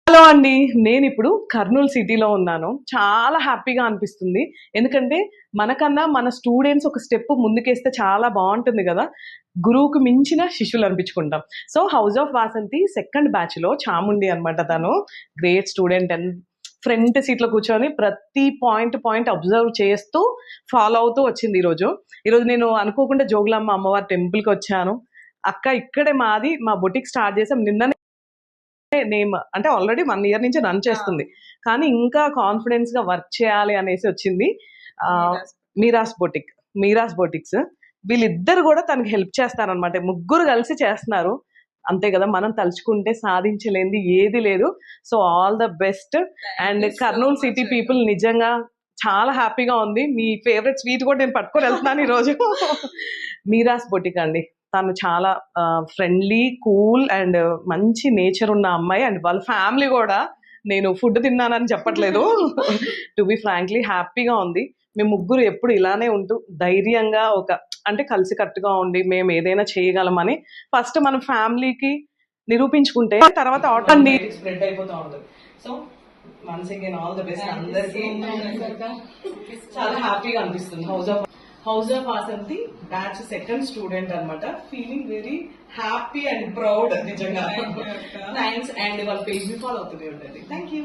Hello అండి, నేను ఇప్పుడు కర్నూలు సిటీలో ఉన్నాను. చాలా హ్యాపీగా అనిపిస్తుంది. ఎందుకంటే మనకన్నా మన స్టూడెంట్స్ ఒక స్టెప్ ముందుకేస్తే చాలా బాగుంటుంది కదా. గురువుకు మించిన శిష్యులు అనిపించుకుంటాం. So house of Vasanthi second batch లో చాముండి అనమాట. తను great student and front seat లో కూర్చొని ప్రతి పాయింట్ అబ్జర్వ్ చేస్తూ ఫాలో అవుతూ వచ్చింది. ఈరోజు నేను అనుకోకుండా జోగులాంబ అమ్మవారి టెంపుల్ కి వచ్చాను. అక్క ఇక్కడే మా బొటిక్ స్టార్ట్ చేసాం. నిన్న నేమ్ అంటే ఆల్రెడీ 1 ఇయర్ నుంచి రన్ చేస్తుంది, కానీ ఇంకా కాన్ఫిడెన్స్ గా వర్క్ చేయాలి అనేసి వచ్చింది. మీరాస్ బొటిక్స్ వీళ్ళిద్దరు కూడా తనకి హెల్ప్ చేస్తారనమాట. ముగ్గురు కలిసి చేస్తున్నారు. అంతే కదా, మనం తలుచుకుంటే సాధించలేనిది ఏది లేదు. So all the best. And Kurnool city people నిజంగా చాలా హ్యాపీగా ఉంది. మీ ఫేవరెట్ స్వీట్ కూడా నేను పట్టుకొని వెళ్తున్నాను ఈరోజు. మీరాస్ బొటిక్ అండి. తను చాలా ఫ్రెండ్లీ, కూల్ అండ్ మంచి నేచర్ ఉన్న అమ్మాయి. అండ్ వాళ్ళ ఫ్యామిలీ కూడా, నేను ఫుడ్ తిన్నానని చెప్పట్లేదు, టు బి ఫ్రాంక్లీ హ్యాపీగా ఉంది. మేము ముగ్గురు ఎప్పుడు ఇలానే ఉంటూ ధైర్యంగా అంటే కలిసికట్టుగా ఉండి మేము ఏదైనా చేయగలమని ఫస్ట్ మన ఫ్యామిలీకి నిరూపించుకుంటే తర్వాత ఆటోమేటిక్ స్ప్రెడ్ అయిపోతూ ఉంటుంది. So once again all the best అందరికి. చాలా హ్యాపీగా అనిపిస్తుంది. House of Vasanthi batch second student అనమాట. Feeling very happy and proud నిజంగా. థ్యాంక్స్. అండ్ వాళ్ళ పేజ్ ఫాలో అవుతూనే ఉంటుంది. Thank you.